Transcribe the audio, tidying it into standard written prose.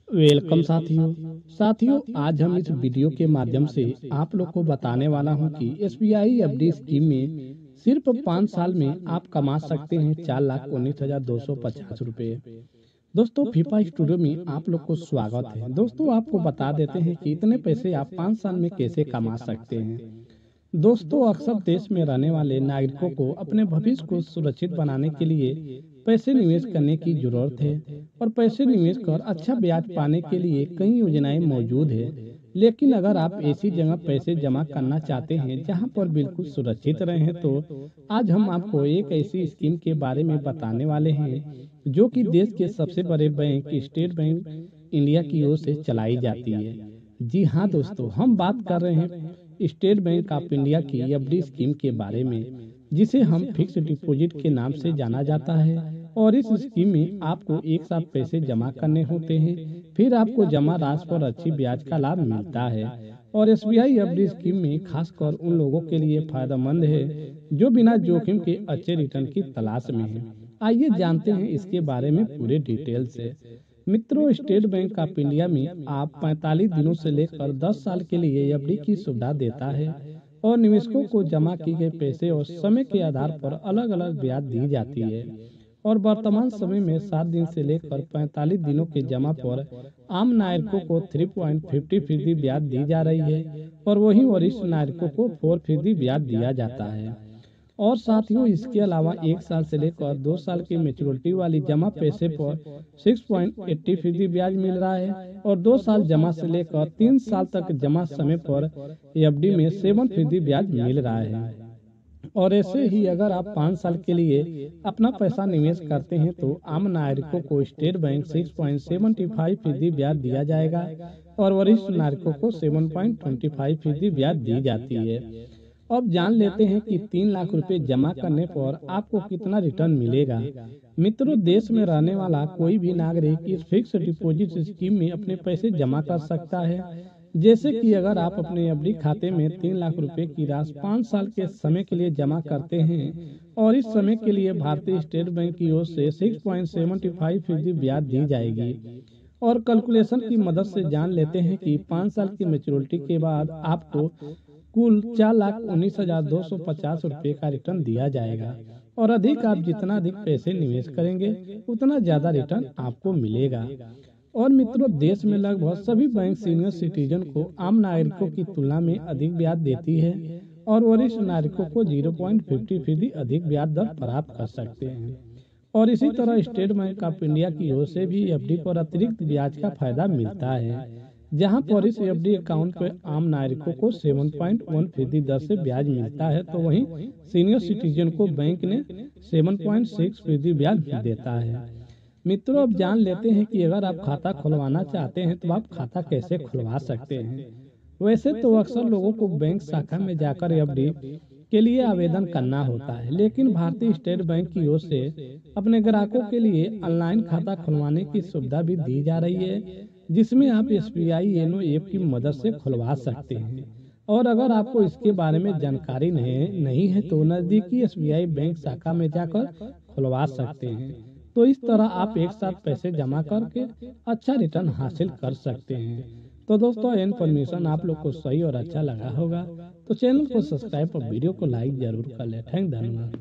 Welcome साथियों आज हम इस वीडियो के माध्यम से आप लोग को बताने वाला हूं कि एसबीआई एफडी स्कीम में सिर्फ 5 साल में आप कमा सकते हैं 4,19,250 रुपए। दोस्तों फीफा स्टूडियो में आप लोग को स्वागत है। दोस्तों आपको बता देते हैं कि इतने पैसे आप 5 साल में कैसे कमा सकते हैं। दोस्तों अक्सर देश में रहने वाले नागरिकों को अपने भविष्य को सुरक्षित बनाने के लिए पैसे निवेश करने की जरूरत है और पैसे निवेश कर अच्छा ब्याज पाने के लिए कई योजनाएं मौजूद है। लेकिन अगर आप ऐसी जगह पैसे जमा करना चाहते हैं जहां पर बिल्कुल सुरक्षित रहें तो आज हम आपको एक ऐसी स्कीम के बारे में बताने वाले हैं जो कि देश के सबसे बड़े बैंक स्टेट बैंक इंडिया की ओर से चलाई जाती है। जी हाँ दोस्तों, हम बात कर रहे हैं स्टेट बैंक ऑफ इंडिया की एफडी स्कीम के बारे में, जिसे हम फिक्स डिपॉजिट के नाम से जाना जाता है। और इस स्कीम में आपको एक साथ पैसे जमा करने होते हैं, फिर आपको जमा राशि पर अच्छी ब्याज का लाभ मिलता है। और एसबीआई एफडी स्कीम में खासकर उन लोगों के लिए फायदेमंद है जो बिना जोखिम के अच्छे रिटर्न की तलाश में है। आइए जानते हैं इसके बारे में पूरे डिटेल से। मित्रों, स्टेट बैंक ऑफ इंडिया में आप 45 दिनों से लेकर 10 साल के लिए एफडी की सुविधा देता है और निवेशकों को जमा किए गए पैसे और समय के आधार पर अलग अलग ब्याज दी जाती है। और वर्तमान समय में 7 दिन से लेकर 45 दिनों के जमा पर आम नागरिकों को 3.50% ब्याज दी जा रही है और वहीं वरिष्ठ नागरिकों को 4% ब्याज दिया जाता है। और साथियों इसके अलावा 1 साल से लेकर 2 साल की मैच्योरिटी वाली जमा पैसे पर 6.80% ब्याज मिल रहा है और 2 साल जमा से लेकर 3 साल तक जमा समय पर एफडी में 7% ब्याज मिल रहा है। और ऐसे ही अगर आप 5 साल के लिए अपना पैसा निवेश करते हैं तो आम नागरिकों को स्टेट बैंक 6.75% ब्याज दिया जाएगा और वरिष्ठ नागरिकों को 7.25% ब्याज दी जाती है। अब जान लेते हैं कि 3 लाख रुपए जमा करने पर आपको कितना रिटर्न मिलेगा। मित्रों, देश में रहने वाला कोई भी नागरिक इस फिक्स डिपॉजिट स्कीम में अपने पैसे जमा कर सकता है। जैसे कि अगर आप अपने एफडी खाते में 3 लाख रुपए की राशि 5 साल के समय के लिए जमा करते हैं और इस समय के लिए भारतीय स्टेट बैंक की ओर से 6.75% ब्याज दी जाएगी। और कैलकुलेशन की मदद से जान लेते हैं कि 5 साल की मैच्योरिटी के बाद आपको कुल 4,19,250 रुपए का रिटर्न दिया जाएगा। और अधिक आप जितना अधिक पैसे निवेश करेंगे उतना ज्यादा रिटर्न आपको मिलेगा। और मित्रों, देश में लगभग सभी बैंक सीनियर सिटीजन को आम नागरिकों की तुलना में अधिक ब्याज देती है और वरिष्ठ नागरिकों को 0.50% अधिक ब्याज दर प्राप्त कर सकते हैं। और इसी तरह स्टेट बैंक ऑफ इंडिया की ओर से भी एफडी पर अतिरिक्त ब्याज का फायदा मिलता है, जहां पर इस एफडी अकाउंट पर आम नागरिकों को 7.1% दर से ब्याज मिलता है, तो वहीं सीनियर सिटीजन को बैंक ने 7.6% ब्याज देता है। मित्रों, अब जान लेते हैं कि अगर आप खाता खुलवाना चाहते हैं तो आप खाता कैसे खुलवा सकते हैं। वैसे तो अक्सर लोगों को बैंक शाखा में जाकर एफडी के लिए आवेदन करना होता है, लेकिन भारतीय स्टेट बैंक की ओर से अपने ग्राहकों के लिए ऑनलाइन खाता खुलवाने की सुविधा भी दी जा रही है, जिसमें आप एसबीआई येनो ऐप की मदद से खुलवा सकते हैं। और अगर आपको इसके बारे में जानकारी नहीं है तो नजदीकी एसबीआई बैंक शाखा में जाकर खुलवा सकते हैं। तो इस तरह आप एक साथ पैसे जमा करके अच्छा रिटर्न हासिल कर सकते हैं। तो दोस्तों इन्फॉर्मेशन आप लोग को सही और अच्छा लगा होगा तो चैनल को सब्सक्राइब और वीडियो को लाइक जरूर कर ले। धन्यवाद।